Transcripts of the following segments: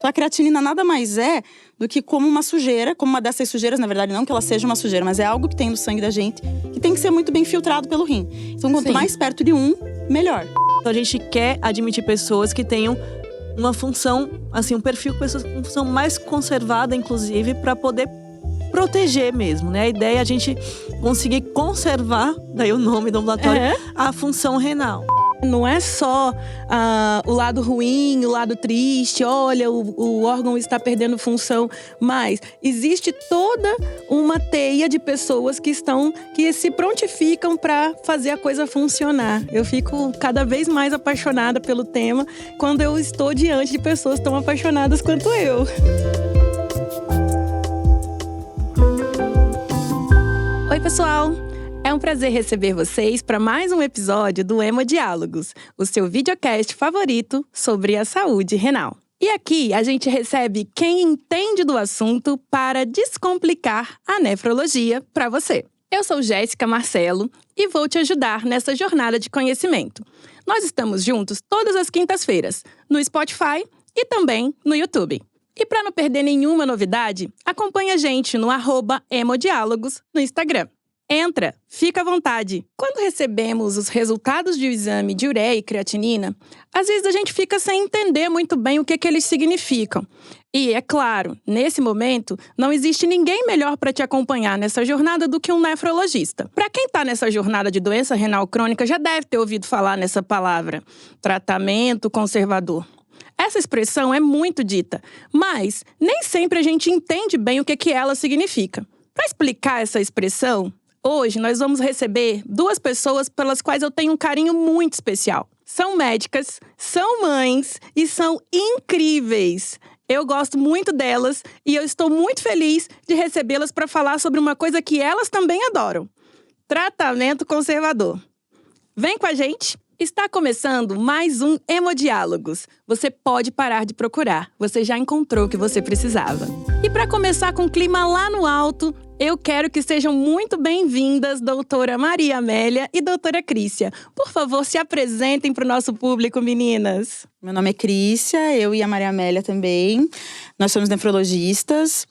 Então a creatinina nada mais é do que como uma sujeira, como uma dessas sujeiras, na verdade não que ela seja uma sujeira, mas é algo que tem no sangue da gente, que tem que ser muito bem filtrado pelo rim. Então quanto mais perto de melhor. Então a gente quer admitir pessoas que tenham uma função, assim, um perfil com pessoas com função mais conservada, inclusive, para poder proteger mesmo, né? A ideia é a gente conseguir conservar, daí o nome do ambulatório, a função renal. Não é só o lado ruim, o lado triste, olha, o órgão está perdendo função, mas existe toda uma teia de pessoas que se prontificam para fazer a coisa funcionar. Eu fico cada vez mais apaixonada pelo tema quando eu estou diante de pessoas tão apaixonadas quanto eu. Oi, pessoal! É um prazer receber vocês para mais um episódio do Hemodiálogos, o seu videocast favorito sobre a saúde renal. E aqui a gente recebe quem entende do assunto para descomplicar a nefrologia para você. Eu sou Jéssica Marcelo e vou te ajudar nessa jornada de conhecimento. Nós estamos juntos todas as quintas-feiras, no Spotify e também no YouTube. E para não perder nenhuma novidade, acompanhe a gente no @hemodiálogos no Instagram. Entra, fica à vontade. Quando recebemos os resultados de um exame de ureia e creatinina, às vezes a gente fica sem entender muito bem o que eles significam. E, é claro, nesse momento, não existe ninguém melhor para te acompanhar nessa jornada do que um nefrologista. Para quem está nessa jornada de doença renal crônica, já deve ter ouvido falar nessa palavra, tratamento conservador. Essa expressão é muito dita, mas nem sempre a gente entende bem o que ela significa. Para explicar essa expressão, hoje nós vamos receber duas pessoas pelas quais eu tenho um carinho muito especial. São médicas, são mães e são incríveis. Eu gosto muito delas e eu estou muito feliz de recebê-las para falar sobre uma coisa que elas também adoram: tratamento conservador. Vem com a gente! Está começando mais um Hemodiálogos. Você pode parar de procurar, você já encontrou o que você precisava. E para começar com o clima lá no alto, eu quero que sejam muito bem-vindas doutora Maria Amélia e doutora Crícia. Por favor, se apresentem para o nosso público, meninas. Meu nome é Crícia, eu e a Maria Amélia também. Nós somos nefrologistas.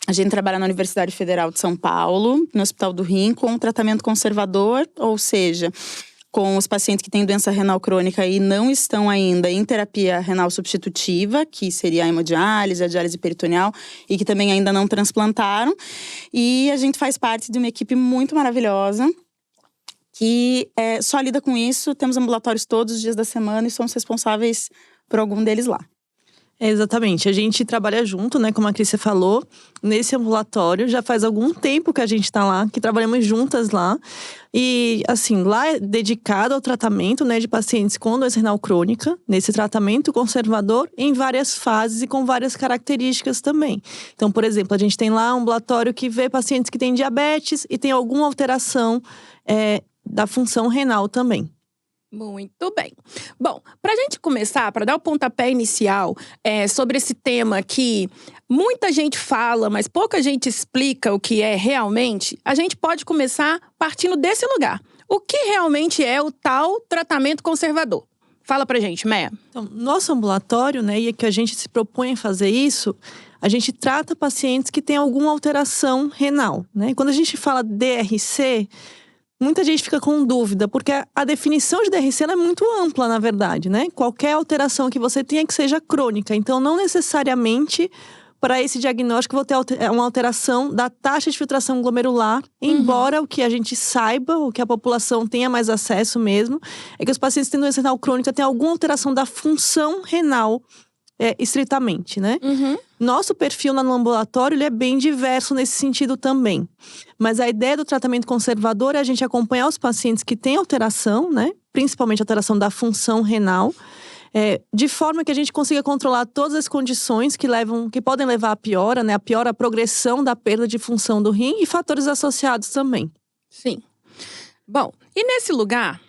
A gente trabalha na Universidade Federal de São Paulo, no Hospital do Rim, com tratamento conservador, ou seja, com os pacientes que têm doença renal crônica e não estão ainda em terapia renal substitutiva, que seria a hemodiálise, a diálise peritoneal, e que também ainda não transplantaram. E a gente faz parte de uma equipe muito maravilhosa, que só lida com isso. Temos ambulatórios todos os dias da semana e somos responsáveis por algum deles lá. Exatamente, a gente trabalha junto, né, como a Crícia falou, nesse ambulatório. Já faz algum tempo que a gente tá lá, que trabalhamos juntas lá. E, assim, lá é dedicado ao tratamento, né, de pacientes com doença renal crônica, nesse tratamento conservador, em várias fases e com várias características também. Então, por exemplo, a gente tem lá um ambulatório que vê pacientes que têm diabetes e tem alguma alteração da função renal também. Muito bem. Bom, para a gente começar, para dar o pontapé inicial sobre esse tema que muita gente fala, mas pouca gente explica o que é realmente, a gente pode começar partindo desse lugar. O que realmente é o tal tratamento conservador? Fala pra gente, Meia. Então, nosso ambulatório, né, e que a gente se propõe a fazer isso, a gente trata pacientes que têm alguma alteração renal, né? Quando a gente fala DRC, muita gente fica com dúvida, porque a definição de DRC é muito ampla, na verdade, né? Qualquer alteração que você tenha que seja crônica. Então, não necessariamente para esse diagnóstico vou ter uma alteração da taxa de filtração glomerular, embora o que a gente saiba, o que a população tenha mais acesso mesmo, é que os pacientes que têm doença renal crônica têm alguma alteração da função renal, estritamente, né? Nosso perfil no ambulatório ele é bem diverso nesse sentido também. Mas a ideia do tratamento conservador é a gente acompanhar os pacientes que têm alteração, né? Principalmente alteração da função renal, de forma que a gente consiga controlar todas as condições que podem levar à piora, né? A progressão da perda de função do rim e fatores associados também. Sim. Bom, e nesse lugar,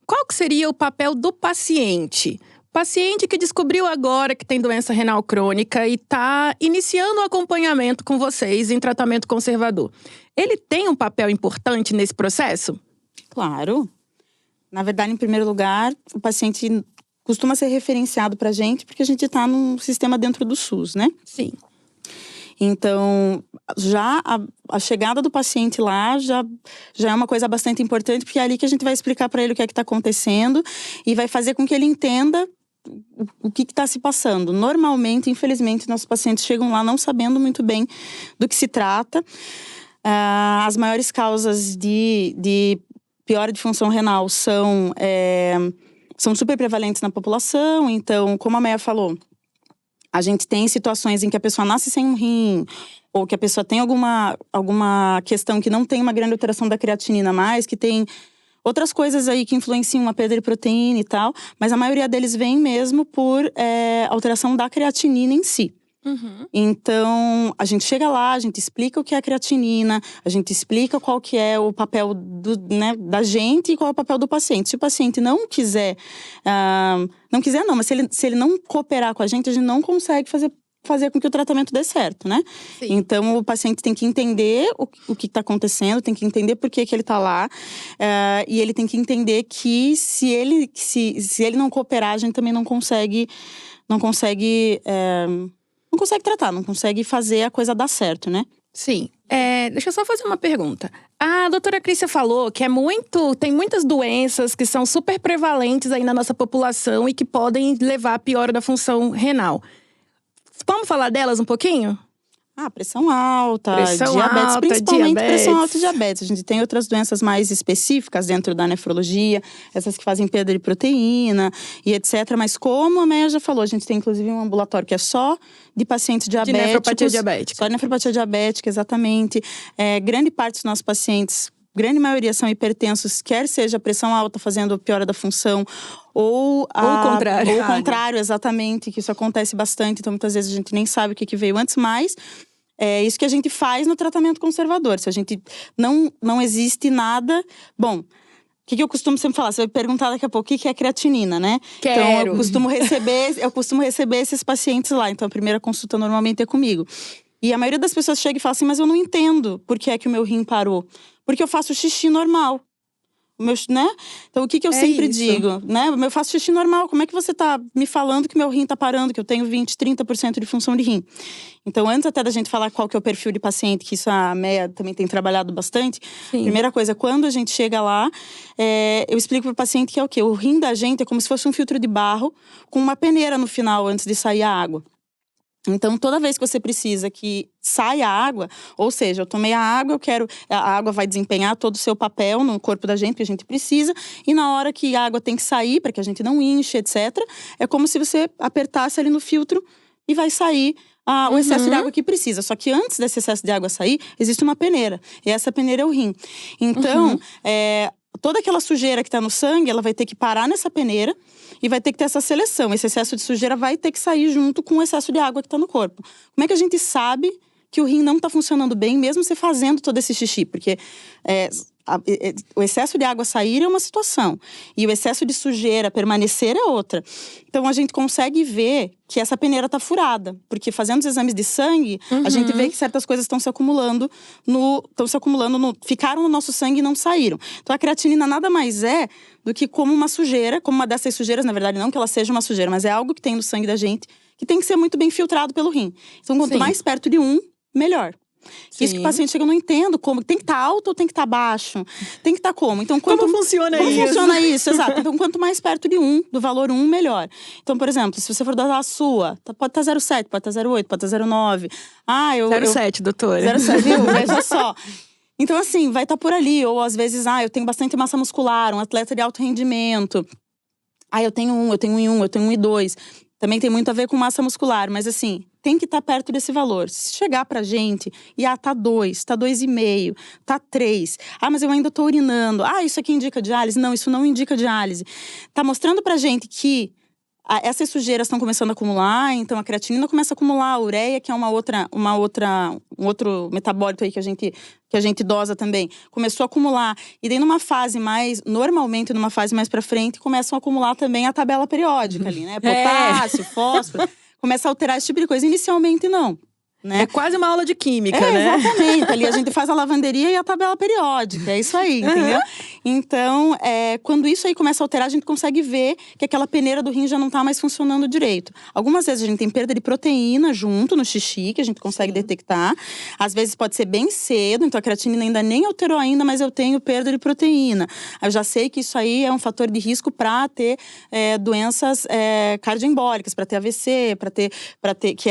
qual que seria o papel do paciente? Paciente que descobriu agora que tem doença renal crônica e está iniciando o acompanhamento com vocês em tratamento conservador. Ele tem um papel importante nesse processo? Claro. Na verdade, em primeiro lugar, o paciente costuma ser referenciado pra gente, porque a gente tá num sistema dentro do SUS, né? Sim. Então, já a chegada do paciente lá já é uma coisa bastante importante, porque é ali que a gente vai explicar para ele o que é que está acontecendo e vai fazer com que ele entenda o que está se passando. Normalmente, infelizmente, nossos pacientes chegam lá não sabendo muito bem do que se trata. As maiores causas de piora de função renal são super prevalentes na população. Então, como a Meia falou, a gente tem situações em que a pessoa nasce sem um rim, ou que a pessoa tem alguma questão que não tem uma grande alteração da creatinina mais, que tem outras coisas aí que influenciam uma perda de proteína e tal, mas a maioria deles vem mesmo por alteração da creatinina em si. Uhum. Então, a gente chega lá, a gente explica o que é a creatinina, a gente explica qual que é o papel da gente e qual é o papel do paciente. Se o paciente não quiser, mas se ele não cooperar com a gente não consegue fazer com que o tratamento dê certo, né? Sim. Então, o paciente tem que entender o que está acontecendo, tem que entender por que ele está lá. E ele tem que entender que se ele não cooperar, a gente também não consegue tratar, não consegue fazer a coisa dar certo, né? Sim. Deixa eu só fazer uma pergunta. A doutora Crícia falou que tem muitas doenças que são super prevalentes aí na nossa população e que podem levar à piora da função renal. Vamos falar delas um pouquinho? Pressão alta, diabetes, principalmente pressão alta e diabetes. A gente tem outras doenças mais específicas dentro da nefrologia, essas que fazem perda de proteína e etc. Mas como a Meia já falou, a gente tem inclusive um ambulatório que é só de pacientes diabéticos. De nefropatia diabética. Só de nefropatia diabética, exatamente. Grande parte dos nossos pacientes, grande maioria são hipertensos, quer seja pressão alta fazendo piora da função, ou o contrário. Ou o contrário, exatamente, que isso acontece bastante. Então, muitas vezes a gente nem sabe o que veio antes, mas é isso que a gente faz no tratamento conservador. Se a gente não existe nada… Bom, o que eu costumo sempre falar? Você vai perguntar daqui a pouco o que é creatinina, né? Quero. Então, eu costumo receber esses pacientes lá. Então, a primeira consulta normalmente é comigo. E a maioria das pessoas chega e fala assim, mas eu não entendo por que é que o meu rim parou. Porque eu faço xixi normal. Né? Então, o que eu sempre digo, né? Eu faço xixi normal, como é que você tá me falando que meu rim tá parando, que eu tenho 20, 30% de função de rim? Então, antes até da gente falar qual que é o perfil de paciente, que isso a Meia também tem trabalhado bastante. Sim. Primeira coisa, quando a gente chega lá, eu explico pro paciente que é o quê? O rim da gente é como se fosse um filtro de barro com uma peneira no final, antes de sair a água. Então, toda vez que você precisa que saia a água, ou seja, eu tomei a água, a água vai desempenhar todo o seu papel no corpo da gente, que a gente precisa, e na hora que a água tem que sair, para que a gente não enche, etc., é como se você apertasse ali no filtro e vai sair o excesso de água que precisa. Só que antes desse excesso de água sair, existe uma peneira, e essa peneira é o rim. Então, toda aquela sujeira que está no sangue, ela vai ter que parar nessa peneira e vai ter que ter essa seleção. Esse excesso de sujeira vai ter que sair junto com o excesso de água que está no corpo. Como é que a gente sabe que o rim não está funcionando bem, mesmo você fazendo todo esse xixi? Porque o excesso de água sair é uma situação, e o excesso de sujeira permanecer é outra. Então, a gente consegue ver que essa peneira está furada, porque fazendo os exames de sangue, a gente vê que certas coisas estão se acumulando, ficaram no nosso sangue e não saíram. Então, a creatinina nada mais é do que como uma sujeira, como uma dessas sujeiras, na verdade, não que ela seja uma sujeira, mas é algo que tem no sangue da gente, que tem que ser muito bem filtrado pelo rim. Então, quanto mais perto de melhor. Isso que o paciente chega, eu não entendo como. Tem que estar alto ou tem que estar baixo? Tem que estar como? Então, como funciona isso? Como funciona isso, exato. Então, quanto mais perto de do valor 1, melhor. Então, por exemplo, se você for dar a sua, pode estar 0,7, pode estar 0,8, pode estar 0,9. 0,7, doutora. 0,7, viu? Veja só. Então, assim, vai estar por ali. Ou, às vezes, eu tenho bastante massa muscular, um atleta de alto rendimento. Eu tenho 1, eu tenho 1,1, eu tenho 1,2. Também tem muito a ver com massa muscular, mas assim, tem que estar perto desse valor. Se chegar pra gente e tá 2, tá 2,5, tá 3. Mas eu ainda tô urinando. Isso aqui indica diálise? Não, isso não indica diálise. Tá mostrando pra gente que essas sujeiras estão começando a acumular, então a creatinina começa a acumular, a ureia, que é um outro metabólito aí que a gente dosa também, começou a acumular. E daí normalmente numa fase mais pra frente, começam a acumular também a tabela periódica ali, né? Potássio, fósforo, começa a alterar esse tipo de coisa. Inicialmente não. Né? É quase uma aula de química, né? Exatamente. Ali a gente faz a lavanderia e a tabela periódica. É isso aí, entendeu? Então, quando isso aí começa a alterar, a gente consegue ver que aquela peneira do rim já não tá mais funcionando direito. Algumas vezes a gente tem perda de proteína junto no xixi, que a gente consegue detectar. Às vezes pode ser bem cedo, então a creatinina ainda nem alterou ainda, mas eu tenho perda de proteína. Eu já sei que isso aí é um fator de risco para ter doenças cardioembólicas, para ter AVC, para ter que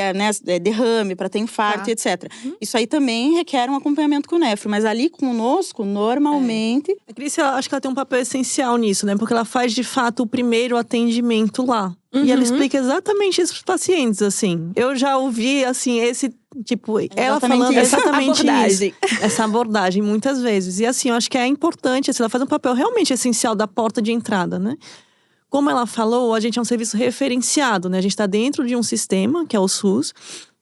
derrame, para ter infarto, etc. Isso aí também requer um acompanhamento com o nefro, mas ali conosco, normalmente… A Cris, eu acho que ela tem um papel essencial nisso, né? Porque ela faz, de fato, o primeiro atendimento lá. E ela explica exatamente isso para os pacientes, assim. Eu já ouvi, assim, ela falando exatamente isso. Essa abordagem, muitas vezes. E assim, eu acho que é importante, assim, ela faz um papel realmente essencial da porta de entrada, né? Como ela falou, a gente é um serviço referenciado, né? A gente está dentro de um sistema, que é o SUS,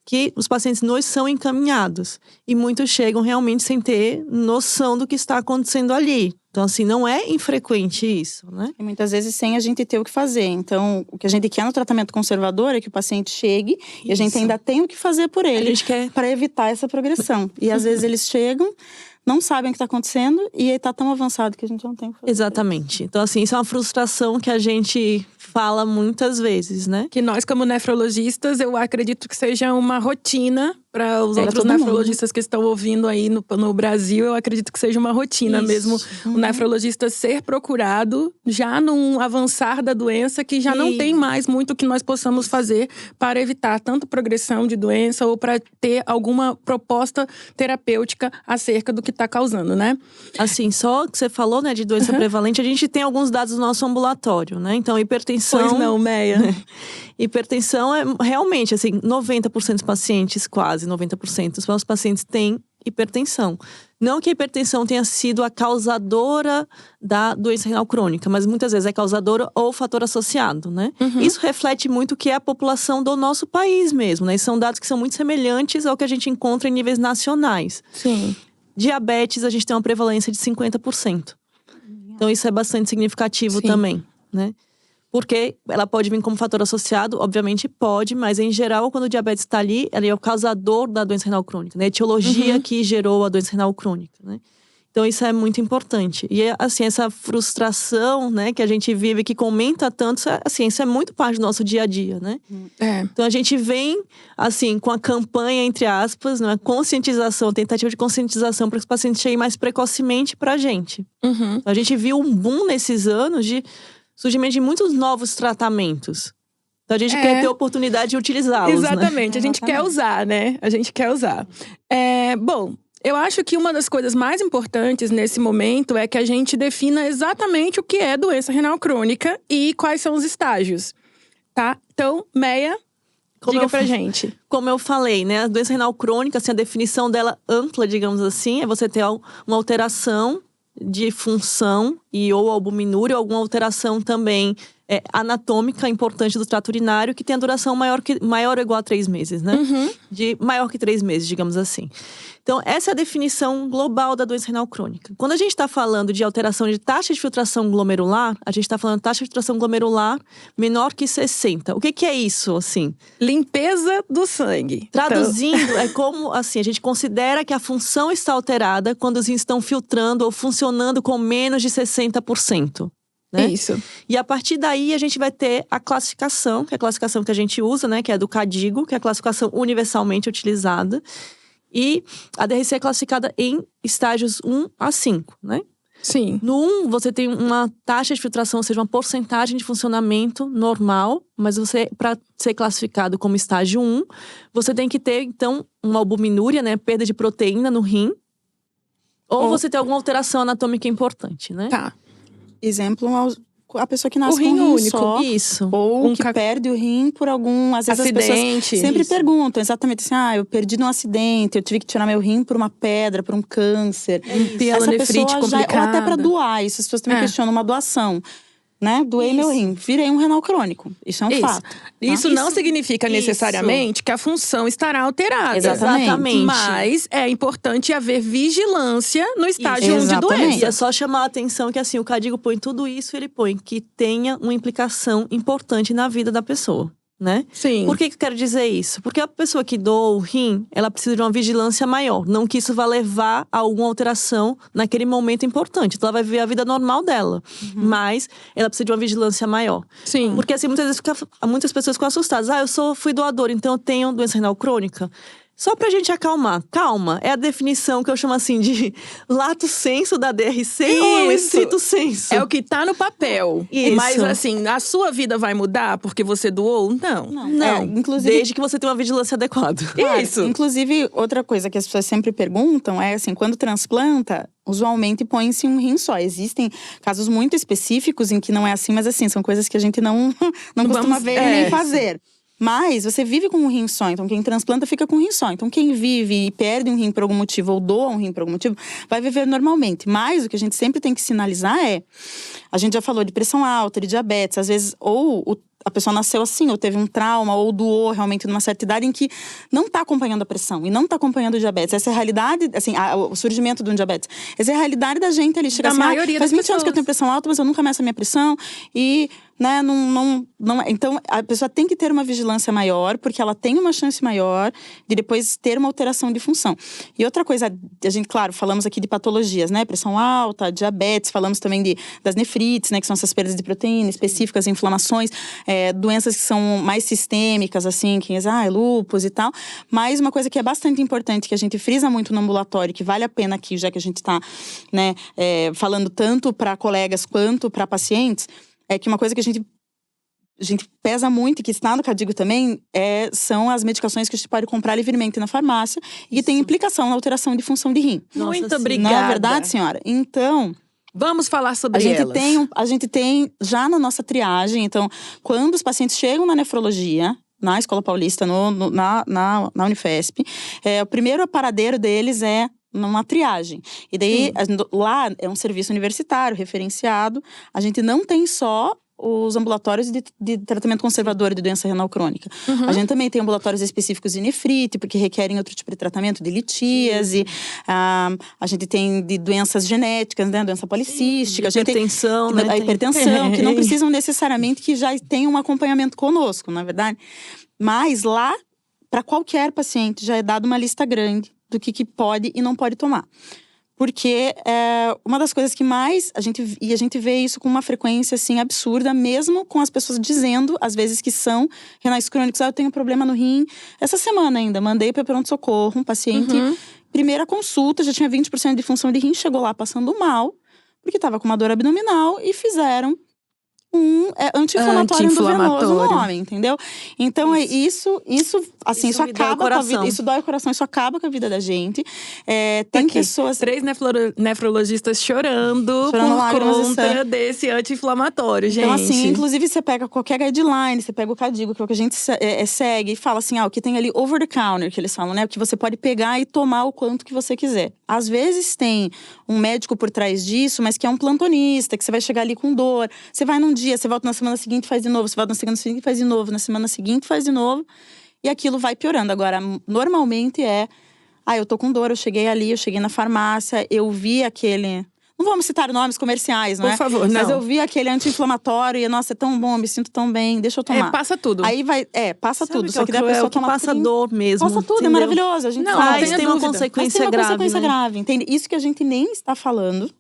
que os pacientes nos são encaminhados. E muitos chegam realmente sem ter noção do que está acontecendo ali. Então, assim, não é infrequente isso, né? E muitas vezes sem a gente ter o que fazer. Então, o que a gente quer no tratamento conservador é que o paciente chegue e a gente ainda tem o que fazer por ele. A gente quer… para evitar essa progressão. E às vezes eles chegam, não sabem o que está acontecendo e aí tá tão avançado que a gente não tem o que fazer. Exatamente. Então, assim, isso é uma frustração que a gente fala muitas vezes, né? Que nós, como nefrologistas, eu acredito que seja uma rotina para os outros nefrologistas que estão ouvindo aí no Brasil. Eu acredito que seja uma rotina mesmo. O nefrologista ser procurado já num avançar da doença, que já não tem mais muito que nós possamos fazer para evitar tanto progressão de doença ou para ter alguma proposta terapêutica acerca do que está causando, né? Assim, só que você falou, né, de doença prevalente, a gente tem alguns dados do nosso ambulatório, né? Então, hipertensão… Pois não, Meia. Hipertensão é realmente, assim, 90% dos pacientes, quase 90% dos pacientes têm hipertensão. Não que a hipertensão tenha sido a causadora da doença renal crônica, mas muitas vezes é causadora ou fator associado, né? Isso reflete muito o que é a população do nosso país mesmo, né? E são dados que são muito semelhantes ao que a gente encontra em níveis nacionais. Sim. Diabetes, a gente tem uma prevalência de 50%. Então, isso é bastante significativo também, né? Porque ela pode vir como fator associado, obviamente pode, mas em geral, quando o diabetes está ali, ela é o causador da doença renal crônica, né? A etiologia que gerou a doença renal crônica, né? Então, isso é muito importante. E, assim, essa frustração, né, que a gente vive, que comenta tanto, assim, isso é muito parte do nosso dia a dia, né? Então, a gente vem, assim, com a campanha, entre aspas, né, conscientização, tentativa de conscientização para que os pacientes cheguem mais precocemente para a gente. Então, a gente viu um boom nesses anos de surgimento de muitos novos tratamentos. Então, a gente quer ter oportunidade de utilizá-los, Exatamente, né? A gente quer usar, né? A gente quer usar. Bom, eu acho que uma das coisas mais importantes nesse momento é que a gente defina exatamente o que é doença renal crônica e quais são os estágios, tá? Então, Meia, diga pra gente. Como eu falei, né? A doença renal crônica, assim, a definição dela ampla, digamos assim, é você ter uma alteração de função ou albuminúria, ou alguma alteração também anatômica importante do trato urinário, que tem a duração maior ou igual a 3 meses, né? Maior que 3 meses, digamos assim. Então, essa é a definição global da doença renal crônica. Quando a gente está falando de alteração de taxa de filtração glomerular, a gente está falando de taxa de filtração glomerular menor que 60. O que é isso, assim? Limpeza do sangue. Traduzindo, é como, assim, a gente considera que a função está alterada quando os rins estão filtrando ou funcionando com menos de 60%. Né? Isso. E a partir daí a gente vai ter a classificação, que é a classificação que a gente usa, né? Que é do CADIGO, que é a classificação universalmente utilizada. E a DRC é classificada em estágios 1 a 5, né? Sim. No 1, você tem uma taxa de filtração, ou seja, uma porcentagem de funcionamento normal. Mas para ser classificado como estágio 1, você tem que ter, então, uma albuminúria, né? Perda de proteína no rim. Ou você tem alguma alteração anatômica importante, né? Tá. Exemplo, a pessoa que nasce O rim com um rim único. só. Isso. Ou que perde o rim por algum… Às vezes Acidente. as pessoas sempre perguntam exatamente assim… eu perdi num acidente, eu tive que tirar meu rim por uma pedra, por um câncer. Pielonefrite complicada. Ou até para doar, isso as pessoas também questionam uma doação. Né? Doei meu rim, virei um renal crônico. Isso é um fato. Isso não significa necessariamente que a função estará alterada. Exatamente. Mas é importante haver vigilância no estágio 1 de doença. E é só chamar a atenção que, assim, o CADIGO põe tudo isso, ele põe que tenha uma implicação importante na vida da pessoa. né? Sim. Por que eu quero dizer isso? Porque a pessoa que doa o rim, ela precisa de uma vigilância maior. Não que isso vá levar a alguma alteração naquele momento importante. Então ela vai viver a vida normal dela. Mas ela precisa de uma vigilância maior. Sim. Porque assim, muitas pessoas ficam assustadas. Fui doador, então eu tenho doença renal crônica. Só pra gente acalmar, calma, é a definição que eu chamo assim de lato sensu da DRC ou é o estrito sensu? É o que tá no papel. Isso. Mas assim, a sua vida vai mudar porque você doou? Não. Não, inclusive, desde que você tenha uma vigilância adequada. claro, Isso. Inclusive, outra coisa que as pessoas sempre perguntam é assim, quando transplanta, usualmente põe-se um rim só. Existem casos muito específicos em que não é assim, mas assim, são coisas que a gente não costuma ver nem fazer. Mas você vive com um rim só, então quem transplanta fica com um rim só. Então quem vive e perde um rim por algum motivo ou doa um rim por algum motivo, vai viver normalmente. Mas o que a gente sempre tem que sinalizar é… A gente já falou de pressão alta, de diabetes, às vezes a pessoa nasceu assim, ou teve um trauma, ou doou realmente numa certa idade em que não está acompanhando a pressão e não está acompanhando o diabetes. Essa é a realidade, assim, o surgimento de um diabetes. Essa é a realidade da gente ali. Chega Da assim, maioria faz das 20 anos que eu tenho pressão alta, mas eu nunca meço a minha pressão. E, né, não… Então, a pessoa tem que ter uma vigilância maior, porque ela tem uma chance maior de depois ter uma alteração de função. E outra coisa, a gente, claro, falamos aqui de patologias, né? Pressão alta, diabetes, falamos também das nefrites, né? Que são essas perdas de proteína específicas, inflamações, doenças que são mais sistêmicas, assim, que lúpus e tal. Mas uma coisa que é bastante importante, que a gente frisa muito no ambulatório, que vale a pena aqui, já que a gente está, né, falando tanto para colegas quanto para pacientes, é que uma coisa que a gente pesa muito e que está no Cadigo também são as medicações que a gente pode comprar livremente na farmácia e que tem implicação na alteração de função de rim. Muito obrigada. Não é verdade, senhora? Então… Vamos falar sobre elas. A gente tem já na nossa triagem, então, quando os pacientes chegam na nefrologia, na Escola Paulista, na Unifesp, o primeiro paradeiro deles é numa triagem. E daí, lá é um serviço universitário, referenciado. A gente não tem só os ambulatórios de tratamento conservador de doença renal crônica. A gente também tem ambulatórios específicos de nefrite, porque requerem outro tipo de tratamento, de litíase. A gente tem de doenças genéticas, né? Doença policística. Hipertensão, né? A hipertensão, que não precisam necessariamente que já tenham um acompanhamento conosco, na é verdade. Mas lá, para qualquer paciente, já é dada uma lista grande do que pode e não pode tomar. Porque uma das coisas que mais a gente vê isso com uma frequência assim absurda, mesmo com as pessoas dizendo, às vezes, que são renais crônicos. Eu tenho problema no rim. Essa semana ainda, mandei para pronto-socorro um paciente, primeira consulta, já tinha 20% de função de rim, chegou lá passando mal, porque estava com uma dor abdominal e fizeram um anti-inflamatório endovenoso no homem, entendeu? Então, isso assim, isso acaba com a vida, isso dói o coração, isso acaba com a vida da gente. Tem pessoas… 3 nefrologistas chorando por conta desse anti-inflamatório, gente. Então, assim, inclusive você pega qualquer guideline, você pega o Cadigo, que é o que a gente segue, e fala assim, o que tem ali over the counter, que eles falam, né? O que você pode pegar e tomar o quanto que você quiser. Às vezes tem um médico por trás disso, mas que é um plantonista, que você vai chegar ali com dor, você vai num dia, você volta na semana seguinte, faz de novo, você volta na semana seguinte, faz de novo, na semana seguinte, faz de novo, e aquilo vai piorando. Agora, normalmente eu tô com dor, eu cheguei na farmácia, eu vi aquele… Não vamos citar nomes comerciais, não é? Por favor, não. Mas eu vi aquele anti-inflamatório e, nossa, é tão bom, me sinto tão bem, deixa eu tomar. Passa tudo. Aí vai, passa Sabe tudo. Só que daí a pessoa toma passa dor mesmo. Passa tudo, entendeu? é maravilhoso. A gente não, faz, não tem uma consequência grave, entende? Isso que a gente nem está falando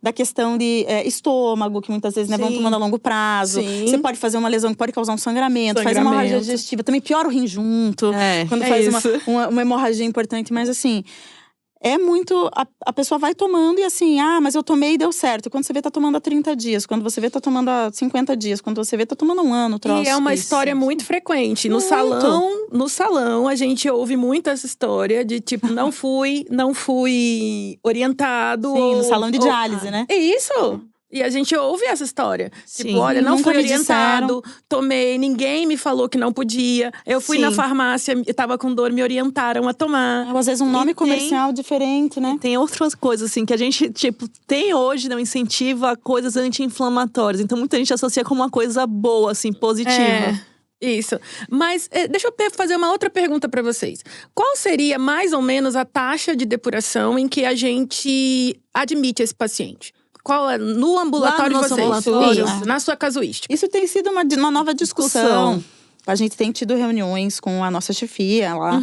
da questão de estômago, que muitas vezes vão tomando a longo prazo. Sim. Você pode fazer uma lesão que pode causar um sangramento. Faz uma hemorragia digestiva. Também piora o rim junto. Quando faz uma hemorragia importante. Mas assim… É muito… A pessoa vai tomando e assim… mas eu tomei e deu certo. Quando você vê, tá tomando há 30 dias. Quando você vê, tá tomando há 50 dias. Quando você vê, tá tomando um ano, troço. E é uma história muito frequente. No salão, a gente ouve muito essa história de tipo… Não fui orientado. Sim, no salão de diálise, né? É isso! E a gente ouve essa história. Sim. Tipo, olha, não fui orientado, disseram. tomei, ninguém me falou que não podia. Eu fui na farmácia, eu tava com dor, me orientaram a tomar. Às vezes um nome comercial diferente, né? Tem outras coisas, assim, que a gente, tem hoje, né, um incentivo a coisas anti-inflamatórias. Então, muita gente associa como uma coisa boa, assim, positiva. Isso. Mas deixa eu fazer uma outra pergunta para vocês. Qual seria, mais ou menos, a taxa de depuração em que a gente admite esse paciente? Qual é? No ambulatório de vocês? Ambulatório. Isso, na sua casuística. Isso tem sido uma nova discussão. a gente tem tido reuniões com a nossa chefia lá,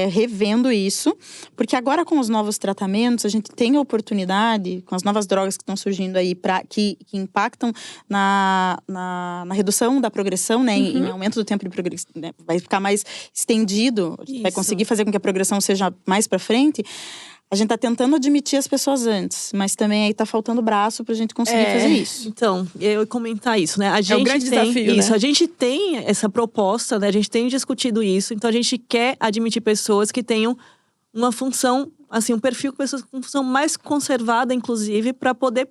revendo isso. Porque agora com os novos tratamentos, a gente tem a oportunidade, com as novas drogas que estão surgindo aí, que impactam na redução da progressão, né? Em aumento do tempo de progressão, né? Vai ficar mais estendido, vai conseguir fazer com que a progressão seja mais para frente. A gente tá tentando admitir as pessoas antes, mas também aí tá faltando braço pra gente conseguir fazer isso. Então, eu ia comentar isso, né? A gente o grande desafio, isso, né? A gente tem essa proposta, né? A gente tem discutido isso, então a gente quer admitir pessoas que tenham uma função, assim, um perfil com pessoas com função mais conservada, inclusive, para poder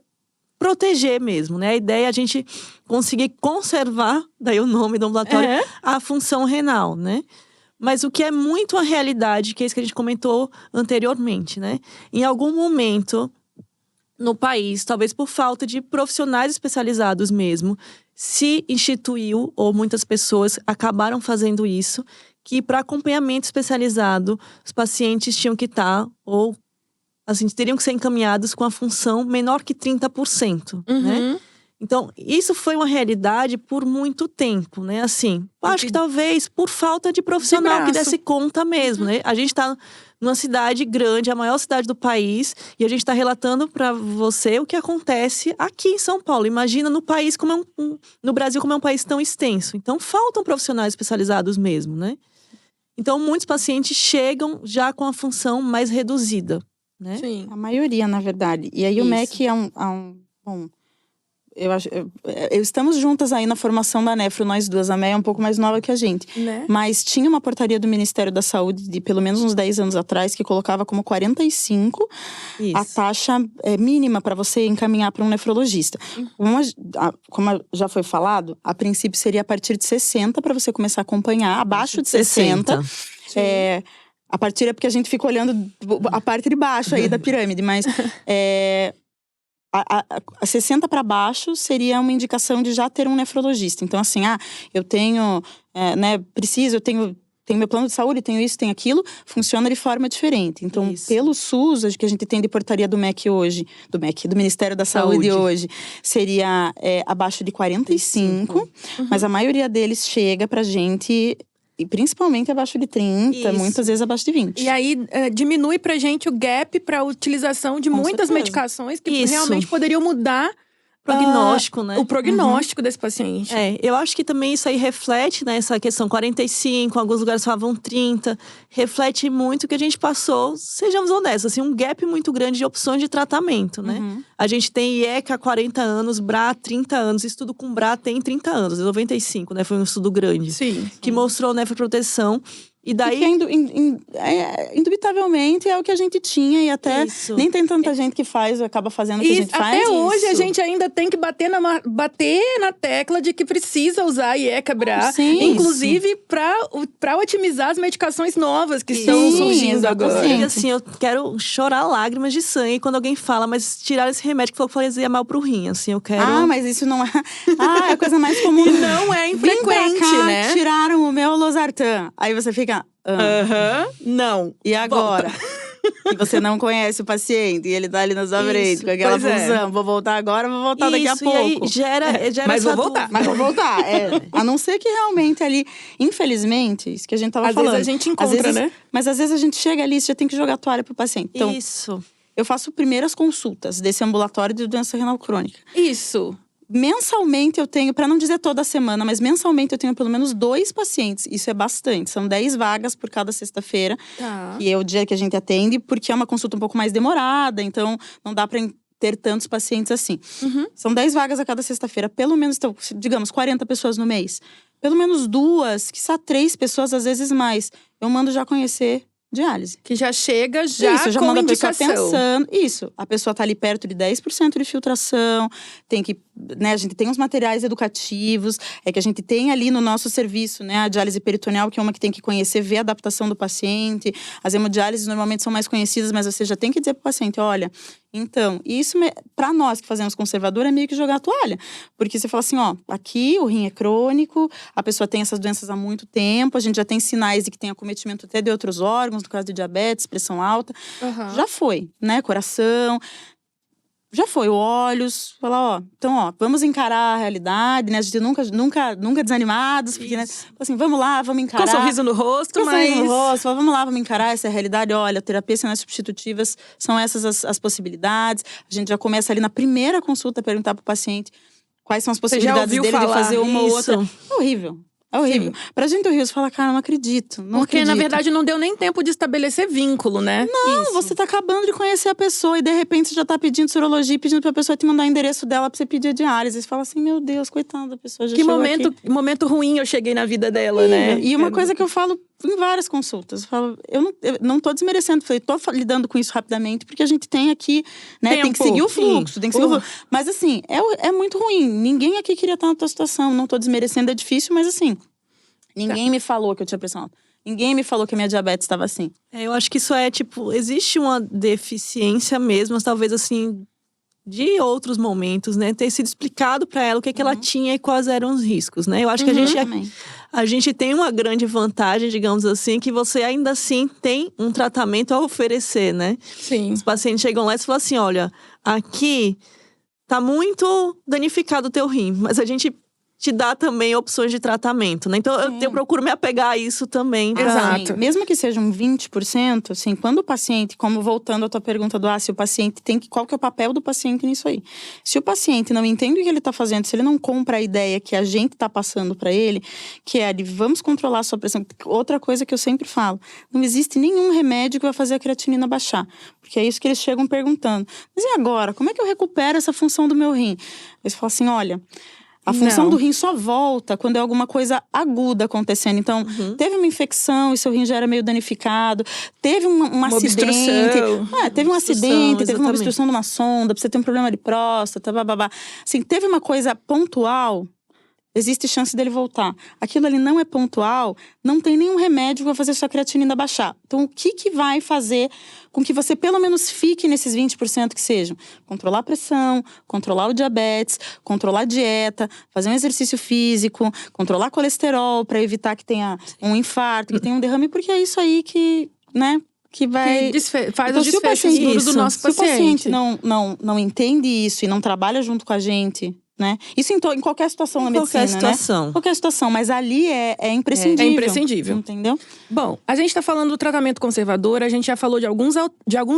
proteger mesmo, né? A ideia é a gente conseguir conservar, daí o nome do ambulatório, a função renal, né? Mas o que é muito a realidade, que é isso que a gente comentou anteriormente, né? Em algum momento no país, talvez por falta de profissionais especializados mesmo, se instituiu, ou muitas pessoas acabaram fazendo isso, que para acompanhamento especializado, os pacientes tinham que estar, ou assim, teriam que ser encaminhados com a função menor que 30%, né? Então, isso foi uma realidade por muito tempo, né? Assim, acho que talvez por falta de profissional que desse conta mesmo, né? A gente tá numa cidade grande, a maior cidade do país, e a gente tá relatando para você o que acontece aqui em São Paulo. Imagina no país como no Brasil como é um país tão extenso. Então, faltam profissionais especializados mesmo, né? Então, muitos pacientes chegam já com a função mais reduzida, né? Sim. A maioria, na verdade. E aí o MEC é bom, estamos juntas aí na formação da Nefro, nós duas. A Meia é um pouco mais nova que a gente. Né? Mas tinha uma portaria do Ministério da Saúde de pelo menos uns 10 anos atrás que colocava como 45 a taxa mínima para você encaminhar para um nefrologista. Como já foi falado, a princípio seria a partir de 60 para você começar a acompanhar. Abaixo de 60. A partir é porque a gente fica olhando a parte de baixo aí da pirâmide, mas a 60 para baixo seria uma indicação de já ter um nefrologista. Então, assim, eu tenho, eu tenho meu plano de saúde, tenho isso, tenho aquilo, funciona de forma diferente. Então, pelo SUS, que a gente tem de portaria do MEC hoje, do Ministério da Saúde hoje, seria abaixo de 45, mas a maioria deles chega pra gente. E principalmente abaixo de 30, muitas vezes abaixo de 20. E aí, diminui pra gente o gap pra utilização de muitas medicações que realmente poderiam mudar prognóstico, né? O prognóstico desse paciente. Eu acho que também isso aí reflete, né? Essa questão 45, em alguns lugares falavam 30. Reflete muito o que a gente passou, sejamos honestos, assim, um gap muito grande de opções de tratamento, né? A gente tem IECA há 40 anos, BRA há 30 anos. Estudo com BRA tem 30 anos, 95, né? Foi um estudo grande. Sim. Que mostrou nefroproteção. E daí… indubitavelmente é o que a gente tinha. E até nem tem tanta gente que acaba fazendo o que a gente faz. Até hoje a gente ainda tem que bater na tecla de que precisa usar IECA, BRA. Inclusive pra otimizar as medicações novas que estão surgindo agora. E assim, eu quero chorar lágrimas de sangue quando alguém fala, mas tiraram esse remédio que falou que fazia mal pro rim, assim, eu quero… mas isso não é… é a coisa mais comum. E não é infrequente, né? Tiraram o meu losartan. Aí você fica… Não. E agora? E você não conhece o paciente, e ele tá ali na sua frente, com aquela função. Vou voltar agora, vou voltar daqui a pouco. E aí gera mas vou voltar. Mas vou voltar, A não ser que realmente ali… Infelizmente, isso que a gente tava falando. Às vezes a gente encontra, né? Mas às vezes a gente chega ali e já tem que jogar a toalha pro paciente. Então, eu faço primeiras consultas desse ambulatório de doença renal crônica. Isso. Mensalmente eu tenho, para não dizer toda semana, mas mensalmente eu tenho pelo menos 2 pacientes. Isso é bastante. São 10 vagas por cada sexta-feira. Que é o dia que a gente atende, porque é uma consulta um pouco mais demorada. Então, não dá para ter tantos pacientes assim. São 10 vagas a cada sexta-feira. Pelo menos, então, digamos, 40 pessoas no mês. Pelo menos 2, quiçá 3 pessoas, às vezes mais. Eu mando já conhecer diálise. Que já chega já com manda indicação. A pessoa pensando. Isso. A pessoa tá ali perto de 10% de filtração. Tem que… né, a gente tem uns materiais educativos. Que a gente tem ali no nosso serviço, né? A diálise peritoneal, que é uma que tem que conhecer, ver a adaptação do paciente. As hemodiálises normalmente são mais conhecidas, mas você já tem que dizer pro paciente, olha… Então, isso para nós que fazemos conservador é meio que jogar a toalha. Porque você fala assim, aqui o rim é crônico, a pessoa tem essas doenças há muito tempo, a gente já tem sinais de que tem acometimento até de outros órgãos, no caso de diabetes, pressão alta. Já foi, né? Coração. já foi, olhos, falar, então, vamos encarar a realidade, né? A gente nunca desanimados, porque, né? Assim, vamos lá, vamos encarar. Com sorriso no rosto, sorriso no rosto, vamos lá, vamos encarar essa realidade. Olha, terapias sinais substitutivas são essas as possibilidades. A gente já começa ali na primeira consulta a perguntar pro paciente quais são as possibilidades dele de fazer uma ou outra. É horrível. É horrível. Sim. Pra gente horrível, você fala, cara, não acredito. Porque, na verdade, não deu nem tempo de estabelecer vínculo, né? Não, você tá acabando de conhecer a pessoa e de repente você já tá pedindo sorologia, pedindo pra pessoa te mandar o endereço dela pra você pedir a diálise. Você fala assim, meu Deus, coitada da pessoa, já que chegou momento ruim eu cheguei na vida dela, né? E uma coisa que eu falo em várias consultas, eu falo, eu não tô desmerecendo, eu tô lidando com isso rapidamente, porque a gente tem aqui, né, tem que seguir o fluxo, tem que seguir o fluxo. Mas assim, é muito ruim. Ninguém aqui queria estar na tua situação, não tô desmerecendo, é difícil, mas assim… Ninguém me falou que eu tinha pressão alta. Ninguém me falou que a minha diabetes estava assim. Eu acho que isso é, existe uma deficiência mesmo, talvez assim, de outros momentos, né? Ter sido explicado para ela o que ela tinha e quais eram os riscos, né? Eu acho que a gente tem uma grande vantagem, digamos assim, que você ainda assim tem um tratamento a oferecer, né? Sim. Os pacientes chegam lá e falam assim, olha, aqui tá muito danificado o teu rim, mas a gente te dá também opções de tratamento, né? Então, eu procuro me apegar a isso também. Exato. Assim, mesmo que seja um 20%, assim, quando o paciente, como voltando à tua pergunta do se o paciente tem que… Qual que é o papel do paciente nisso aí? Se o paciente não entende o que ele tá fazendo, se ele não compra a ideia que a gente tá passando para ele, que é de vamos controlar a sua pressão. Outra coisa que eu sempre falo, não existe nenhum remédio que vai fazer a creatinina baixar. Porque é isso que eles chegam perguntando. Mas e agora? Como é que eu recupero essa função do meu rim? Eles falam assim, olha… A função do rim só volta quando é alguma coisa aguda acontecendo. Então, teve uma infecção e seu rim já era meio danificado. Teve um acidente. Teve um acidente, teve uma obstrução de uma sonda, você tem um problema de próstata, bababá. Assim, teve uma coisa pontual, existe chance dele voltar. Aquilo ali não é pontual, não tem nenhum remédio que vai fazer sua creatinina baixar. Então, o que vai fazer com que você pelo menos fique nesses 20% que sejam? Controlar a pressão, controlar o diabetes, controlar a dieta, fazer um exercício físico, controlar colesterol para evitar que tenha um infarto, que tenha um derrame, porque é isso aí que, né, que vai… faz então, o desfecho duro do nosso paciente. Se o paciente não entende isso e não trabalha junto com a gente… Né? Isso em qualquer situação na medicina, né? Qualquer situação, mas ali é imprescindível. É imprescindível. Entendeu? Bom, a gente tá falando do tratamento conservador, a gente já falou de alguns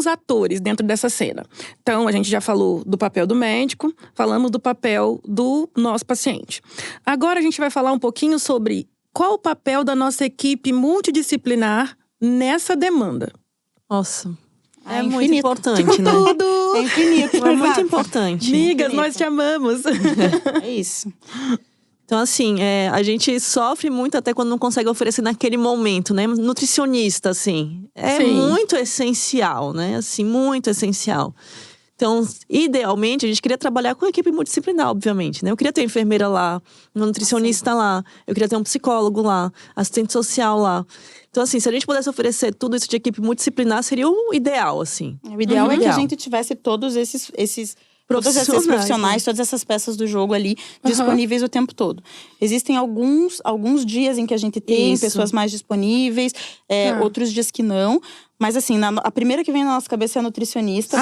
atores dentro dessa cena. Então, a gente já falou do papel do médico, falamos do papel do nosso paciente. Agora a gente vai falar um pouquinho sobre qual o papel da nossa equipe multidisciplinar nessa demanda. Nossa… É muito importante, né? Tudo! É infinito. É muito importante. Amigas, nós te amamos. É isso. Então, assim, a gente sofre muito até quando não consegue oferecer naquele momento, né? Nutricionista, assim, Sim. muito essencial, né? Assim, muito essencial. Então, idealmente, a gente queria trabalhar com a equipe multidisciplinar, obviamente, né? Eu queria ter enfermeira lá, um nutricionista lá, eu queria ter um psicólogo lá, assistente social lá. Então, assim, se a gente pudesse oferecer tudo isso de equipe multidisciplinar, seria o ideal, assim. O ideal é que a gente tivesse todos esses profissionais, todas essas peças do jogo ali disponíveis o tempo todo. Existem alguns dias em que a gente tem pessoas mais disponíveis, outros dias que não. Mas assim, a primeira que vem na nossa cabeça é a nutricionista.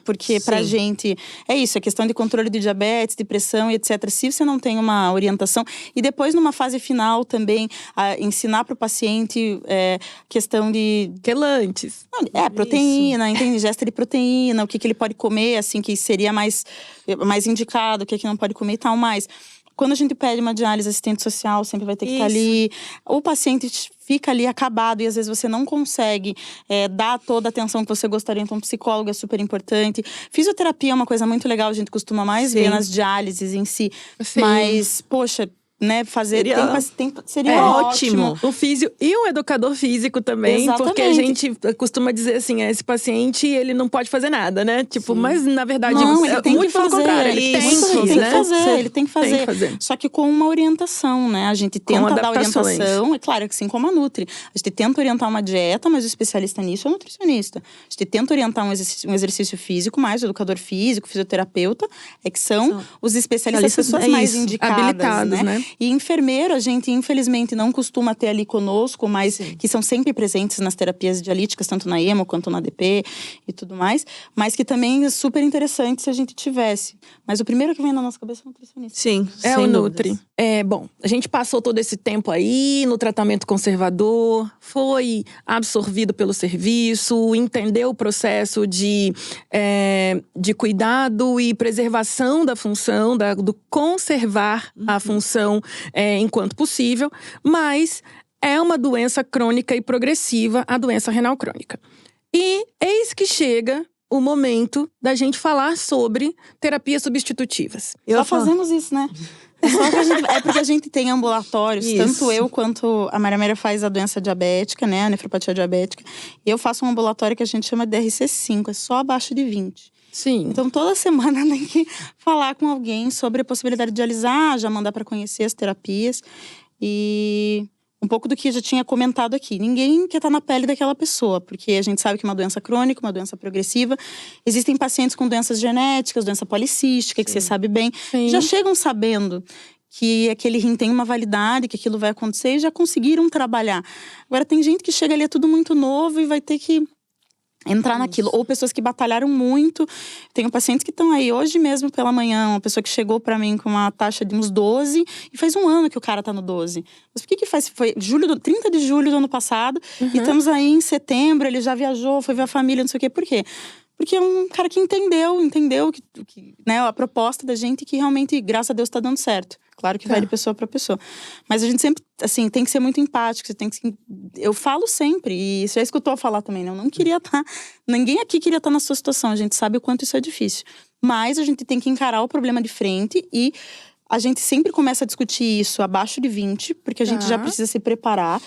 Porque pra gente, é isso, é questão de controle de diabetes, de pressão e etc. Se você não tem uma orientação. E depois, numa fase final também, ensinar pro paciente questão de… Quelantes. Proteína, ingesta de proteína, o que ele pode comer, assim, que seria mais indicado, o que não pode comer e tal, mas… Quando a gente pede uma diálise, assistente social sempre vai ter que estar ali. O paciente fica ali acabado e às vezes você não consegue dar toda a atenção que você gostaria. Então, psicólogo é super importante. Fisioterapia é uma coisa muito legal, a gente costuma mais ver nas diálises em si. Sim. Mas, poxa… Né, fazer seria ótimo. O físio e o educador físico também. Exatamente. Porque a gente costuma dizer assim, esse paciente, ele não pode fazer nada, né? Tipo, mas na verdade, ele tem muito que fazer, pelo contrário, ele tem que fazer. Só que com uma orientação, né? A gente tenta dar orientação, é claro que assim como a Nutri. A gente tenta orientar uma dieta, mas o especialista nisso é o nutricionista. A gente tenta orientar um exercício físico, mais o educador físico, fisioterapeuta, que são os especialistas, as pessoas mais indicadas, habilitados, né? E enfermeiro, a gente infelizmente não costuma ter ali conosco, mas que são sempre presentes nas terapias dialíticas, tanto na EMO quanto na DP e tudo mais. Mas que também é super interessante se a gente tivesse. Mas o primeiro que vem na nossa cabeça é o nutricionista. Sim, É sem o dúvidas. Nutri. Bom, a gente passou todo esse tempo aí no tratamento conservador, foi absorvido pelo serviço, entendeu o processo de cuidado e preservação da função, do conservar a função enquanto possível, mas é uma doença crônica e progressiva, a doença renal crônica. E eis que chega o momento da gente falar sobre terapias substitutivas. Só fazemos isso, né? É porque a gente tem ambulatórios, tanto eu quanto a Maria Amélia faz a doença diabética, né? A nefropatia diabética. E eu faço um ambulatório que a gente chama de DRC5, é só abaixo de 20. Sim. Então toda semana tem que falar com alguém sobre a possibilidade de dialisar, já mandar para conhecer as terapias. E um pouco do que eu já tinha comentado aqui. Ninguém quer estar na pele daquela pessoa, porque a gente sabe que é uma doença crônica, uma doença progressiva. Existem pacientes com doenças genéticas, doença policística, que você sabe bem. Sim. Já chegam sabendo que aquele rim tem uma validade, que aquilo vai acontecer e já conseguiram trabalhar. Agora tem gente que chega ali, é tudo muito novo e vai ter que entrar naquilo. Ou pessoas que batalharam muito. Tenho pacientes que estão aí hoje mesmo pela manhã. Uma pessoa que chegou pra mim com uma taxa de uns 12 e faz um ano que o cara tá no 12. Mas por que faz? Foi 30 de julho do ano passado e estamos aí em setembro. Ele já viajou, foi ver a família, não sei o quê. Por quê? Porque é um cara que entendeu que, né, a proposta da gente, que realmente, graças a Deus, tá dando certo. Claro que vai de pessoa para pessoa. Mas a gente sempre, assim, tem que ser muito empático. Eu falo sempre, e você já escutou eu falar também, né? Eu não queria estar... Ninguém aqui queria estar na sua situação. A gente sabe o quanto isso é difícil. Mas a gente tem que encarar o problema de frente e a gente sempre começa a discutir isso abaixo de 20, porque a gente já precisa se preparar.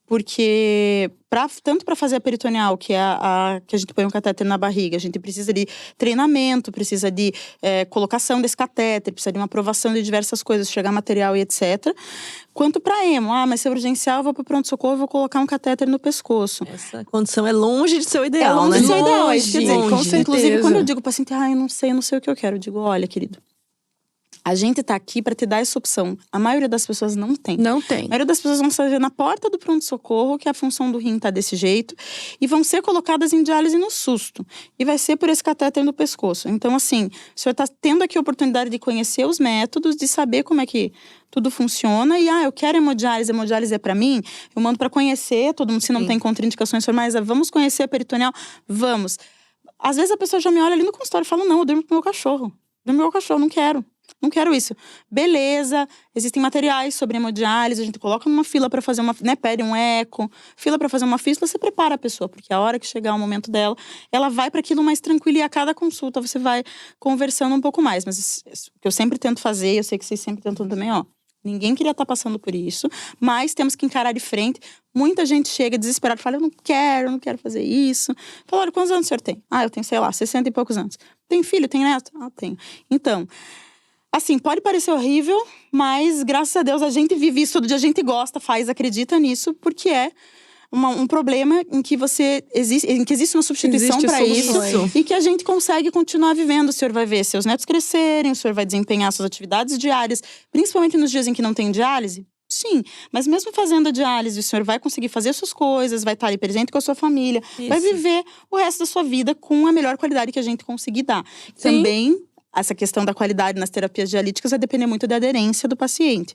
Porque, tanto para fazer a peritoneal, que é que a gente põe um catéter na barriga, a gente precisa de treinamento, precisa de colocação desse catéter, precisa de uma aprovação de diversas coisas, chegar material e etc. Quanto para emo, mas se é urgencial, eu vou para o pronto-socorro e vou colocar um catéter no pescoço. Essa condição é longe de ser o ideal, né? É longe de ser o ideal, é isso que eu dizer. Com certeza. Inclusive, quando eu digo para o paciente, eu não sei o que eu quero, eu digo, olha, querido, a gente tá aqui para te dar essa opção. A maioria das pessoas não tem. Não tem. A maioria das pessoas vão saber na porta do pronto-socorro que a função do rim tá desse jeito e vão ser colocadas em diálise no susto. E vai ser por esse catéter no pescoço. Então, assim, o senhor tá tendo aqui a oportunidade de conhecer os métodos, de saber como é que tudo funciona. E, eu quero hemodiálise é para mim. Eu mando para conhecer, todo mundo, se não tem contraindicações, mas vamos conhecer a peritoneal? Vamos. Às vezes a pessoa já me olha ali no consultório e fala, não, eu durmo com o meu cachorro. Não quero isso. Beleza, existem materiais sobre hemodiálise, a gente coloca numa fila para fazer pede um eco, fila para fazer uma fístula, você prepara a pessoa, porque a hora que chegar o momento dela, ela vai para aquilo mais tranquilo e a cada consulta você vai conversando um pouco mais. Mas o que eu sempre tento fazer, eu sei que vocês sempre tentam também, ninguém queria estar passando por isso, mas temos que encarar de frente. Muita gente chega desesperada e fala, eu não quero fazer isso. Fala, olha, quantos anos o senhor tem? Eu tenho, 60 e poucos anos. Tem filho, tem neto? Tenho. Então, assim, pode parecer horrível, mas graças a Deus a gente vive isso todo dia, a gente gosta, acredita nisso, porque é um problema em que existe uma substituição para isso e que a gente consegue continuar vivendo. O senhor vai ver seus netos crescerem, o senhor vai desempenhar suas atividades diárias, principalmente nos dias em que não tem diálise. Sim, mas mesmo fazendo a diálise, o senhor vai conseguir fazer suas coisas, vai estar ali presente com a sua família, vai viver o resto da sua vida com a melhor qualidade que a gente conseguir dar. Sim. Também, essa questão da qualidade nas terapias dialíticas vai depender muito da aderência do paciente.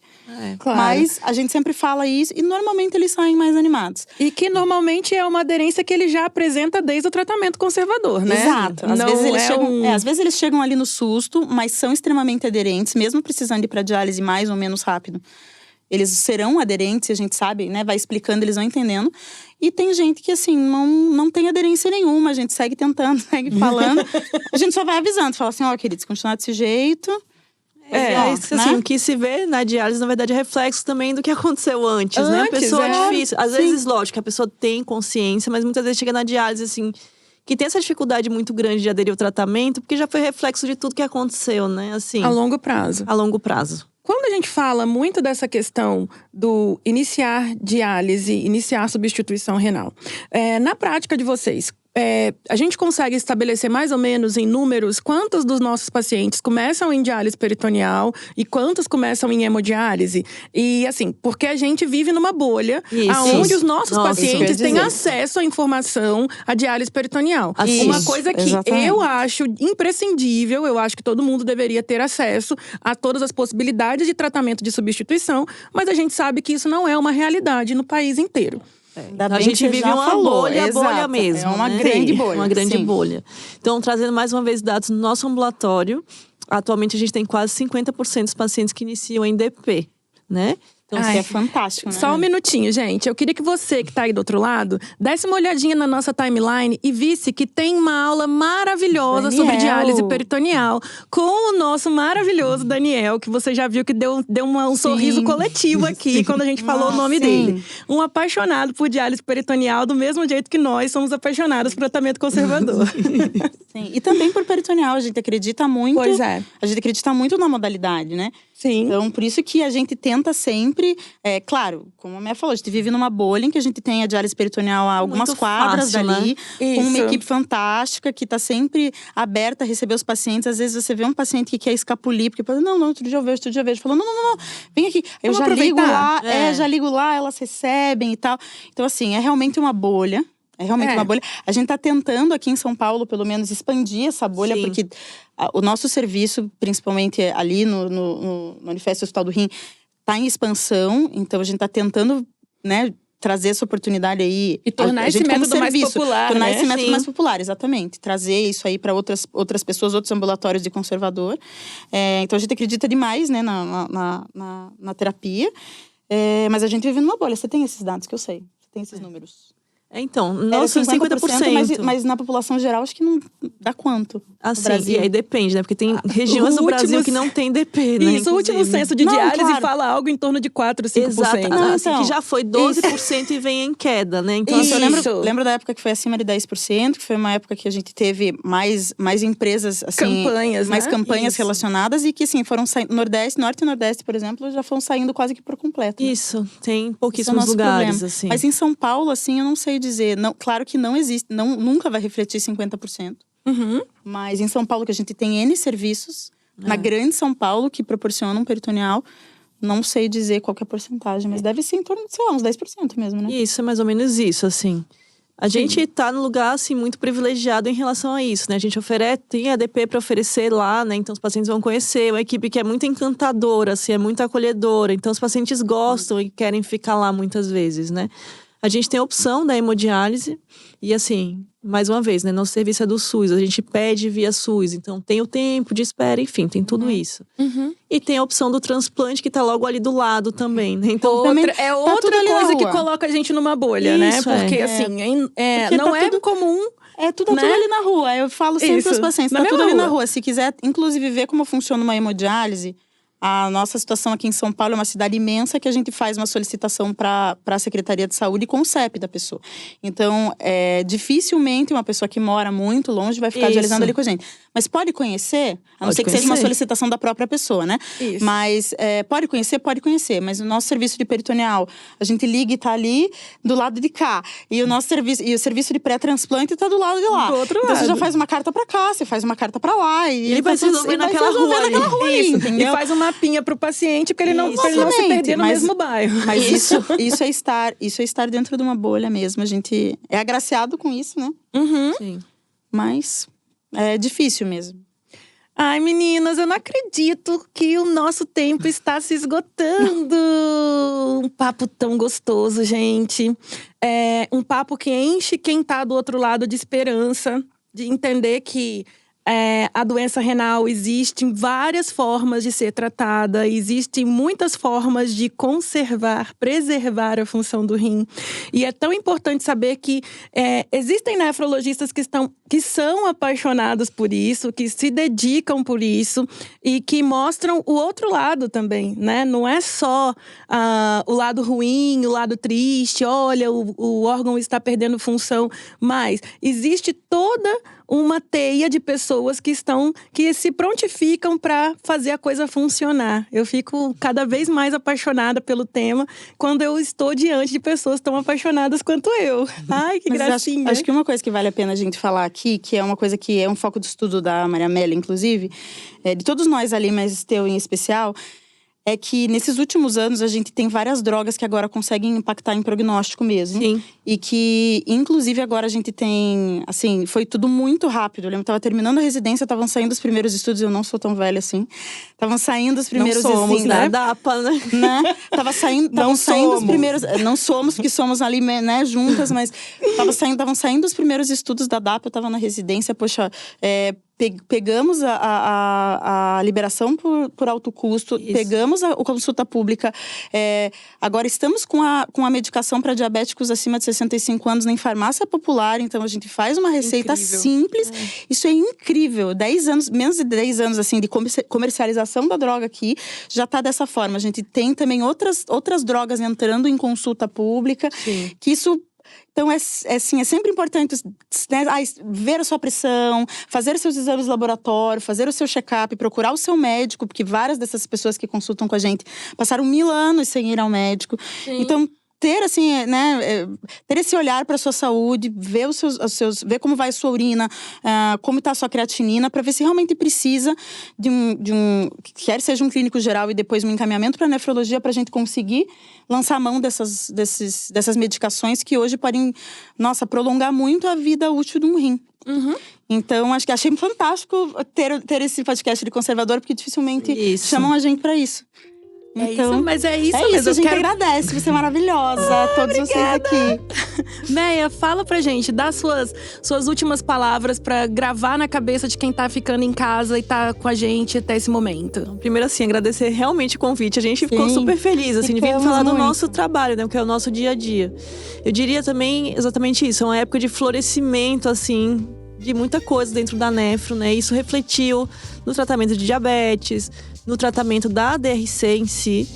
Claro. Mas a gente sempre fala isso e normalmente eles saem mais animados. E que normalmente é uma aderência que ele já apresenta desde o tratamento conservador, né? Exato. Às vezes eles chegam ali no susto, mas são extremamente aderentes, mesmo precisando ir para diálise mais ou menos rápido. Eles serão aderentes, a gente sabe, né? Vai explicando, eles vão entendendo. E tem gente que, assim, não tem aderência nenhuma. A gente segue tentando, segue falando. A gente só vai avisando. Fala assim, querido, se continuar desse jeito... O que se vê na diálise, na verdade, é reflexo também do que aconteceu antes, né? A pessoa é difícil. Às vezes, lógico, a pessoa tem consciência, mas muitas vezes chega na diálise, assim... que tem essa dificuldade muito grande de aderir ao tratamento, porque já foi reflexo de tudo que aconteceu, né? Assim, a longo prazo. A longo prazo. Quando a gente fala muito dessa questão do iniciar diálise, iniciar substituição renal, na prática de vocês, a gente consegue estabelecer mais ou menos em números quantos dos nossos pacientes começam em diálise peritoneal e quantos começam em hemodiálise? E assim, porque a gente vive numa bolha onde os nossos pacientes têm acesso à informação à diálise peritoneal. Uma coisa que eu acho imprescindível, eu acho que todo mundo deveria ter acesso a todas as possibilidades de tratamento de substituição, mas a gente sabe que isso não é uma realidade no país inteiro. A gente vive uma bolha mesmo. É uma grande bolha. Uma grande bolha. Então, trazendo mais uma vez dados no nosso ambulatório, atualmente a gente tem quase 50% dos pacientes que iniciam em DP, né? Então, isso é fantástico, né? Só um minutinho, gente. Eu queria que você, que tá aí do outro lado, desse uma olhadinha na nossa timeline e visse que tem uma aula maravilhosa sobre diálise peritoneal com o nosso maravilhoso Daniel, que você já viu que deu um sorriso coletivo aqui quando a gente falou o nome dele. Um apaixonado por diálise peritoneal, do mesmo jeito que nós somos apaixonados por tratamento conservador. Sim, e também por peritoneal. A gente acredita muito… Pois é. A gente acredita muito na modalidade, né? Sim. Então, por isso que a gente tenta sempre… claro, como a Mia falou, a gente vive numa bolha em que a gente tem a diálise peritoneal a algumas quadras dali. Né? Com uma equipe fantástica, que tá sempre aberta a receber os pacientes. Às vezes você vê um paciente que quer escapulir, porque fala, não, outro dia eu vejo. Falou, não, vem aqui. Eu já ligo lá, já ligo lá, elas recebem e tal. Então, assim, é realmente uma bolha. É realmente uma bolha. A gente tá tentando aqui em São Paulo, pelo menos, expandir essa bolha, porque o nosso serviço, principalmente ali no Unifesp Hospital do Rim, tá em expansão. Então, a gente tá tentando, né, trazer essa oportunidade aí. E tornar esse método mais popular, tornar né? esse método mais popular, exatamente. Trazer isso aí para outras pessoas, outros ambulatórios de conservador. Então, a gente acredita demais, né, na terapia. Mas a gente vive numa bolha. Você tem esses dados que eu sei. Você tem esses números. Então, nossa, 50%. Mas na população geral, acho que não dá quanto? Assim, e aí depende, né? Porque tem regiões do Brasil que não tem DP, né? Isso, o último censo de diálise fala algo em torno de 4, 5%. Exato, então, que já foi 12% e vem em queda, né? Então, eu lembro da época que foi acima de 10%, que foi uma época que a gente teve mais empresas, assim… Campanhas, mais né? campanhas relacionadas e que, assim, foram saindo… Norte e Nordeste, por exemplo, já foram saindo quase que por completo. Né? Isso, tem pouquíssimos lugares, assim. Mas em São Paulo, assim, eu não sei dizer. Não, claro que não existe, nunca vai refletir 50%. Mas em São Paulo, que a gente tem N serviços, na grande São Paulo, que proporcionam peritoneal, não sei dizer qual que é a porcentagem, mas deve ser em torno de, sei lá, uns 10% mesmo, né? Isso, é mais ou menos isso, assim. A gente tá num lugar, assim, muito privilegiado em relação a isso, né? A gente tem ADP para oferecer lá, né? Então, os pacientes vão conhecer uma equipe que é muito encantadora, assim, é muito acolhedora. Então, os pacientes gostam e querem ficar lá muitas vezes, né? A gente tem a opção da hemodiálise e, assim, mais uma vez, né? Nosso serviço é do SUS, a gente pede via SUS. Então, tem o tempo de espera, enfim, tem tudo isso. E tem a opção do transplante, que tá logo ali do lado também, né? Então, outra coisa que coloca a gente numa bolha, né? Porque, assim, não é comum… Tudo ali na rua. Eu falo sempre para os pacientes, tá tudo ali na rua. Se quiser, inclusive, ver como funciona uma hemodiálise… A nossa situação aqui em São Paulo é uma cidade imensa que a gente faz uma solicitação para a Secretaria de Saúde com o CEP da pessoa. Então, dificilmente uma pessoa que mora muito longe vai ficar dialisando ali com a gente. Mas pode conhecer, a não ser que seja uma solicitação da própria pessoa, né? Isso. Mas pode conhecer. Mas o nosso serviço de peritoneal, a gente liga e tá ali do lado de cá. E o nosso serviço de pré-transplante tá do lado de lá. Do outro então, lado. você já faz uma carta para cá, você faz uma carta para lá. E ele vai se resolver naquela rua ali. Entendeu? E faz um mapinha pro paciente, porque ele não se perder no mesmo bairro. Mas isso é estar dentro de uma bolha mesmo. A gente é agraciado com isso, né? Sim. Mas é difícil mesmo. Ai, meninas, eu não acredito que o nosso tempo está se esgotando. Um papo tão gostoso, gente. Um papo que enche quem tá do outro lado de esperança, de entender que a doença renal existe várias formas de ser tratada, existem muitas formas de preservar a função do rim. E é tão importante saber que existem nefrologistas que são apaixonados por isso, que se dedicam por isso e que mostram o outro lado também, né? Não é só o lado ruim, o lado triste, olha, o órgão está perdendo função, mas existe toda uma teia de pessoas que se prontificam para fazer a coisa funcionar. Eu fico cada vez mais apaixonada pelo tema quando eu estou diante de pessoas tão apaixonadas quanto eu. Ai, que gracinha. Acho que uma coisa que vale a pena a gente falar aqui, que é uma coisa que é um foco de estudo da Maria Amélia, inclusive, de todos nós ali, mas teu em especial, é que nesses últimos anos a gente tem várias drogas que agora conseguem impactar em prognóstico mesmo. Sim. E que, inclusive, agora a gente tem… Assim, foi tudo muito rápido. Eu lembro que tava terminando a residência, estavam saindo os primeiros estudos. Eu não sou tão velha assim. Estavam saindo os primeiros… Não somos, assim, né? Dapa, né? Estavam saindo os primeiros… Não somos, porque somos ali, né, juntas. Mas estavam saindo os primeiros estudos da DAPA. Eu tava na residência, poxa… Pegamos a liberação por alto custo, isso. Pegamos a consulta pública. Agora estamos com a medicação para diabéticos acima de 65 anos em farmácia popular. Então a gente faz uma receita incrível. Simples. Isso é incrível. 10 anos, menos de 10 anos assim, de comercialização da droga aqui já está dessa forma. A gente tem também outras drogas entrando em consulta pública. Sim. Que isso… Então, é sempre importante, né, ver a sua pressão, fazer os seus exames de laboratório, fazer o seu check-up, procurar o seu médico, porque várias dessas pessoas que consultam com a gente passaram 1000 anos sem ir ao médico. Sim. Então, ter assim, né, ter esse olhar para a sua saúde, ver ver como vai a sua urina, como está a sua creatinina, para ver se realmente precisa de um quer seja um clínico geral e depois um encaminhamento para nefrologia, para a gente conseguir lançar a mão dessas medicações que hoje podem, prolongar muito a vida útil de um rim. Uhum. Então, achei fantástico ter esse podcast de conservador, porque dificilmente chamam a gente para isso. Então, mas é isso mesmo. A gente agradece, você é maravilhosa, todos obrigada. Vocês aqui. Meia, fala pra gente, dá suas últimas palavras pra gravar na cabeça de quem tá ficando em casa e tá com a gente até esse momento. Primeiro, assim, agradecer realmente o convite. A gente ficou super feliz, assim, de vir falar do nosso trabalho, né, que é o nosso dia a dia. Eu diria também exatamente isso, é uma época de florescimento, assim, de muita coisa dentro da nefro, né? Isso refletiu no tratamento de diabetes, no tratamento da DRC em si.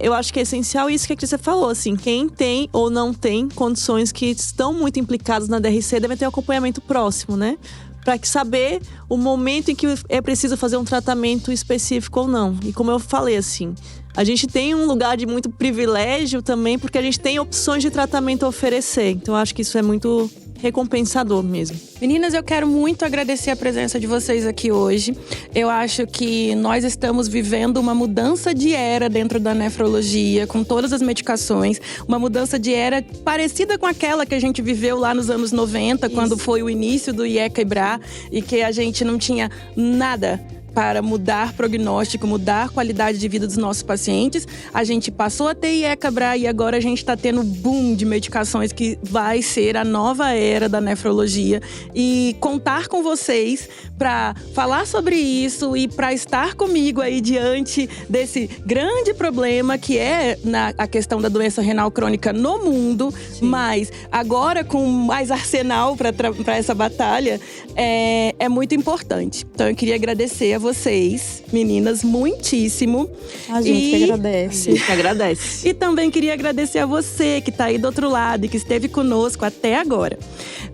Eu acho que é essencial isso que a Cris falou, assim, quem tem ou não tem condições que estão muito implicadas na DRC deve ter um acompanhamento próximo, né? Para saber o momento em que é preciso fazer um tratamento específico ou não. E como eu falei, assim, a gente tem um lugar de muito privilégio também, porque a gente tem opções de tratamento a oferecer. Então, eu acho que isso é muito recompensador mesmo. Meninas, eu quero muito agradecer a presença de vocês aqui hoje. Eu acho que nós estamos vivendo uma mudança de era dentro da nefrologia, com todas as medicações. Uma mudança de era parecida com aquela que a gente viveu lá nos anos 90, isso. Quando foi o início do IECA e BRA, e que a gente não tinha nada para mudar prognóstico, mudar qualidade de vida dos nossos pacientes. A gente passou a ter IECA, BRA e agora a gente está tendo boom de medicações que vai ser a nova era da nefrologia. E contar com vocês para falar sobre isso e para estar comigo aí diante desse grande problema que é a questão da doença renal crônica no mundo. Sim. Mas agora com mais arsenal para essa batalha, é muito importante. Então eu queria agradecer a vocês, meninas, muitíssimo. A gente que agradece. A gente que agradece. E também queria agradecer a você que está aí do outro lado e que esteve conosco até agora.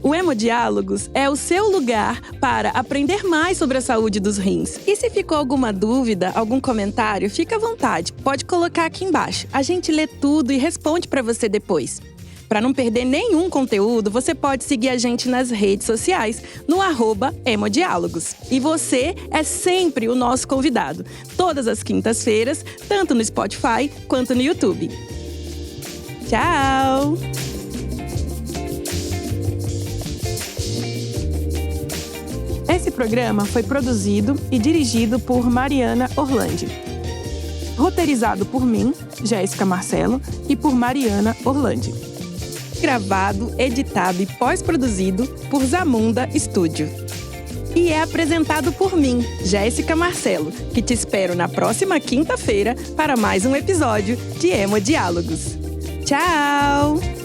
O Hemodiálogos é o seu lugar para aprender mais sobre a saúde dos rins. E se ficou alguma dúvida, algum comentário, fica à vontade. Pode colocar aqui embaixo. A gente lê tudo e responde para você depois. Para não perder nenhum conteúdo, você pode seguir a gente nas redes sociais, no @Hemodiálogos. E você é sempre o nosso convidado, todas as quintas-feiras, tanto no Spotify quanto no YouTube. Tchau! Esse programa foi produzido e dirigido por Mariana Orlandi. Roteirizado por mim, Jéssica Marcelo, e por Mariana Orlandi. Gravado, editado e pós-produzido por Zamunda Studio. E é apresentado por mim, Jéssica Marcelo, que te espero na próxima quinta-feira para mais um episódio de Hemodiálogos. Tchau!